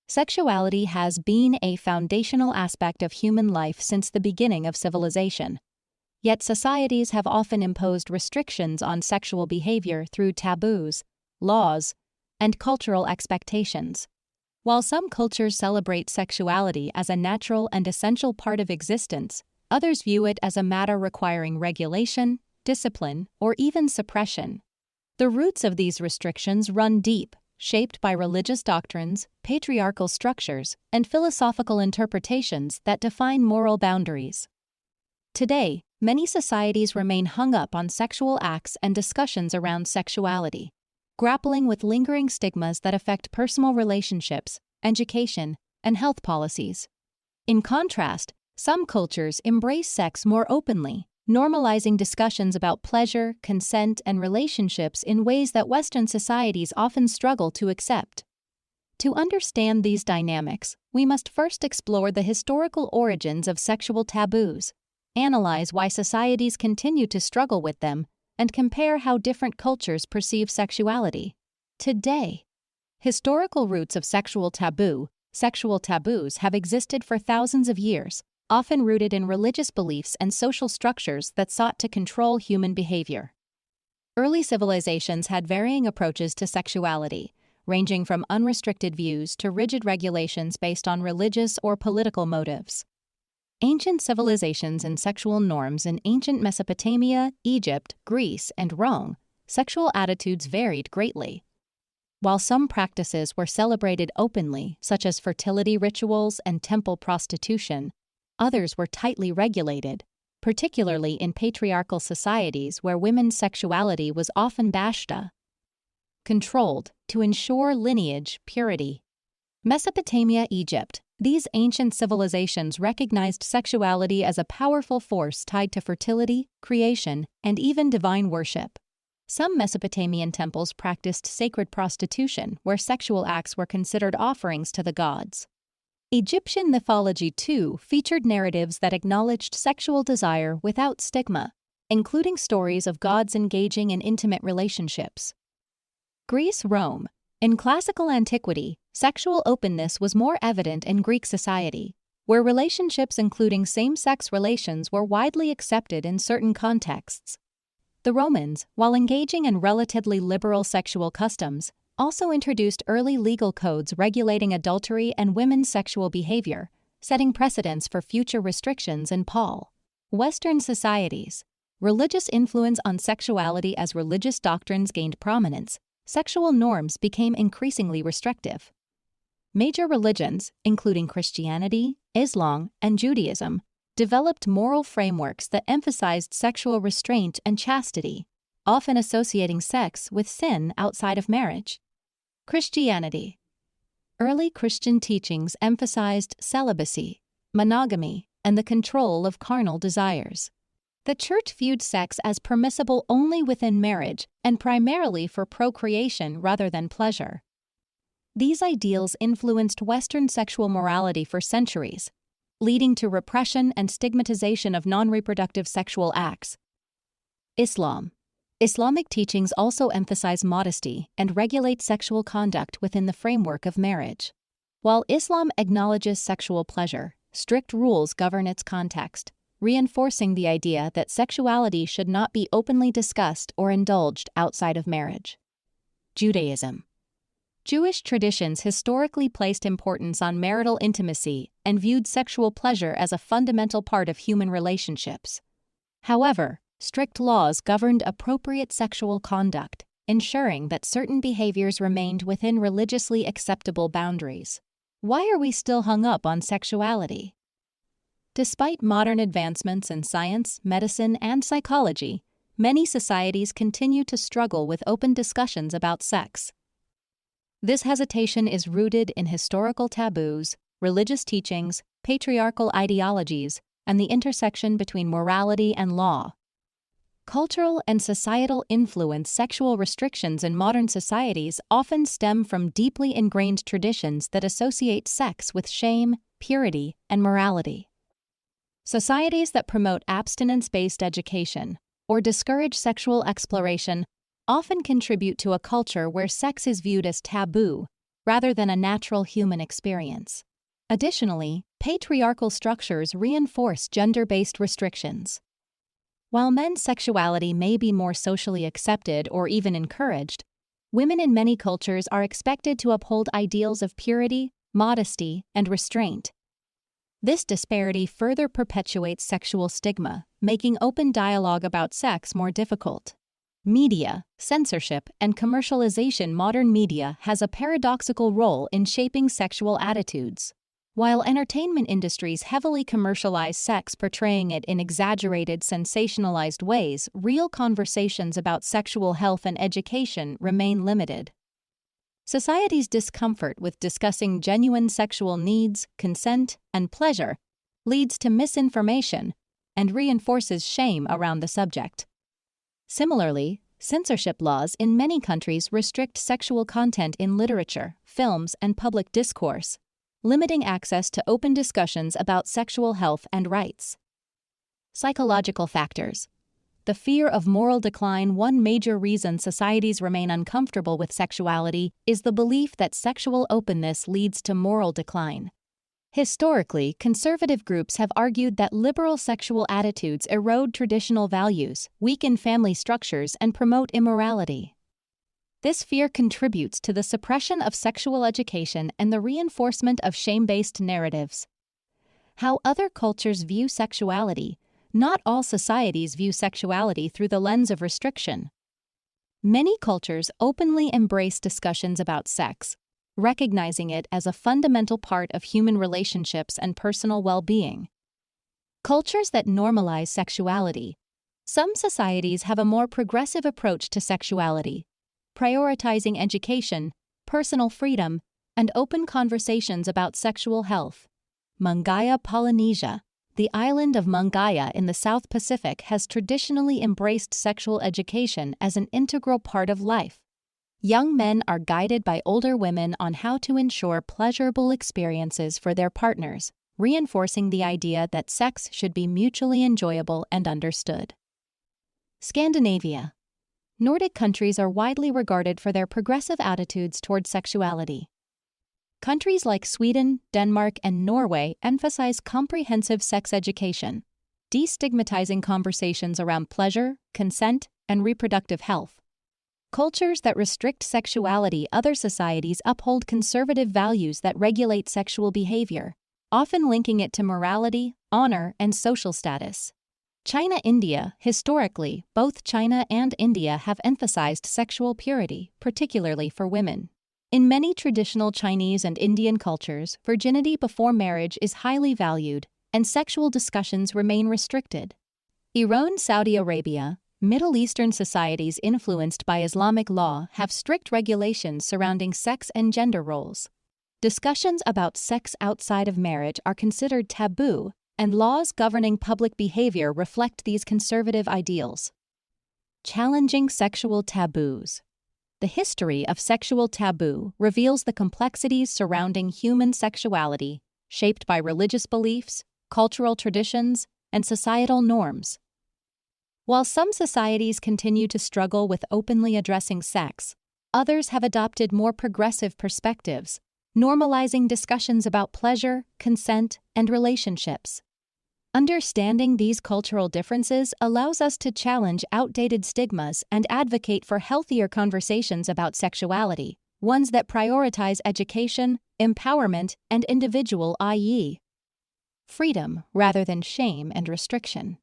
Sexuality has been a foundational aspect of human life since the beginning of civilization. Yet societies have often imposed restrictions on sexual behavior through taboos, laws, and cultural expectations. While some cultures celebrate sexuality as a natural and essential part of existence, others view it as a matter requiring regulation, discipline, or even suppression. The roots of these restrictions run deep, shaped by religious doctrines, patriarchal structures, and philosophical interpretations that define moral boundaries. Today, many societies remain hung up on sexual acts and discussions around sexuality, grappling with lingering stigmas that affect personal relationships, education, and health policies. In contrast, some cultures embrace sex more openly, normalizing discussions about pleasure, consent, and relationships in ways that Western societies often struggle to accept. To understand these dynamics, we must first explore the historical origins of sexual taboos, analyze why societies continue to struggle with them, and compare how different cultures perceive sexuality. Today, historical roots of sexual taboos have existed for thousands of years, often rooted in religious beliefs and social structures that sought to control human behavior. Early civilizations had varying approaches to sexuality, ranging from unrestricted views to rigid regulations based on religious or political motives. Ancient civilizations and sexual norms in ancient Mesopotamia, Egypt, Greece, and Rome, sexual attitudes varied greatly. While some practices were celebrated openly, such as fertility rituals and temple prostitution, others were tightly regulated, particularly in patriarchal societies where women's sexuality was often controlled to ensure lineage purity. Mesopotamia, Egypt. These ancient civilizations recognized sexuality as a powerful force tied to fertility, creation, and even divine worship. Some Mesopotamian temples practiced sacred prostitution, where sexual acts were considered offerings to the gods. Egyptian mythology, too, featured narratives that acknowledged sexual desire without stigma, including stories of gods engaging in intimate relationships. Greece, Rome. In classical antiquity, sexual openness was more evident in Greek society, where relationships including same-sex relations were widely accepted in certain contexts. The Romans, while engaging in relatively liberal sexual customs, also introduced early legal codes regulating adultery and women's sexual behavior, setting precedents for future restrictions in Western societies. Religious influence on sexuality. As religious doctrines gained prominence, sexual norms became increasingly restrictive. Major religions, including Christianity, Islam, and Judaism, developed moral frameworks that emphasized sexual restraint and chastity, often associating sex with sin outside of marriage. Christianity. Early Christian teachings emphasized celibacy, monogamy, and the control of carnal desires. The Church viewed sex as permissible only within marriage and primarily for procreation rather than pleasure. These ideals influenced Western sexual morality for centuries, leading to repression and stigmatization of non-reproductive sexual acts. Islam. Islamic teachings also emphasize modesty and regulate sexual conduct within the framework of marriage. While Islam acknowledges sexual pleasure, strict rules govern its context, reinforcing the idea that sexuality should not be openly discussed or indulged outside of marriage. Judaism. Jewish traditions historically placed importance on marital intimacy and viewed sexual pleasure as a fundamental part of human relationships. However, strict laws governed appropriate sexual conduct, ensuring that certain behaviors remained within religiously acceptable boundaries. Why are we still hung up on sexuality? Despite modern advancements in science, medicine, and psychology, many societies continue to struggle with open discussions about sex. This hesitation is rooted in historical taboos, religious teachings, patriarchal ideologies, and the intersection between morality and law. Cultural and societal influence. Sexual restrictions in modern societies often stem from deeply ingrained traditions that associate sex with shame, purity, and morality. Societies that promote abstinence-based education or discourage sexual exploration often contribute to a culture where sex is viewed as taboo rather than a natural human experience. Additionally, patriarchal structures reinforce gender-based restrictions. While men's sexuality may be more socially accepted or even encouraged, women in many cultures are expected to uphold ideals of purity, modesty, and restraint. This disparity further perpetuates sexual stigma, making open dialogue about sex more difficult. Media, censorship, and commercialization. Modern media has a paradoxical role in shaping sexual attitudes. While entertainment industries heavily commercialize sex, portraying it in exaggerated, sensationalized ways, real conversations about sexual health and education remain limited. Society's discomfort with discussing genuine sexual needs, consent, and pleasure leads to misinformation and reinforces shame around the subject. Similarly, censorship laws in many countries restrict sexual content in literature, films, and public discourse, limiting access to open discussions about sexual health and rights. Psychological factors. The fear of moral decline. One major reason societies remain uncomfortable with sexuality is the belief that sexual openness leads to moral decline. Historically, conservative groups have argued that liberal sexual attitudes erode traditional values, weaken family structures, and promote immorality. This fear contributes to the suppression of sexual education and the reinforcement of shame-based narratives. How other cultures view sexuality. Not all societies view sexuality through the lens of restriction. Many cultures openly embrace discussions about sex, recognizing it as a fundamental part of human relationships and personal well-being. Cultures that normalize sexuality. Some societies have a more progressive approach to sexuality, prioritizing education, personal freedom, and open conversations about sexual health. Mangaya, Polynesia. The island of Mangaya in the South Pacific has traditionally embraced sexual education as an integral part of life. Young men are guided by older women on how to ensure pleasurable experiences for their partners, reinforcing the idea that sex should be mutually enjoyable and understood. Scandinavia. Nordic countries are widely regarded for their progressive attitudes toward sexuality. Countries like Sweden, Denmark, and Norway emphasize comprehensive sex education, destigmatizing conversations around pleasure, consent, and reproductive health. Cultures that restrict sexuality. Other societies uphold conservative values that regulate sexual behavior, often linking it to morality, honor, and social status. China, India. Historically, both China and India have emphasized sexual purity, particularly for women. In many traditional Chinese and Indian cultures, virginity before marriage is highly valued, and sexual discussions remain restricted. Iran, Saudi Arabia. Middle Eastern societies influenced by Islamic law have strict regulations surrounding sex and gender roles. Discussions about sex outside of marriage are considered taboo, and laws governing public behavior reflect these conservative ideals. Challenging sexual taboos. The history of sexual taboo reveals the complexities surrounding human sexuality, shaped by religious beliefs, cultural traditions, and societal norms. While some societies continue to struggle with openly addressing sex, others have adopted more progressive perspectives, normalizing discussions about pleasure, consent, and relationships. Understanding these cultural differences allows us to challenge outdated stigmas and advocate for healthier conversations about sexuality, ones that prioritize education, empowerment, and individual, i.e., freedom rather than shame and restriction.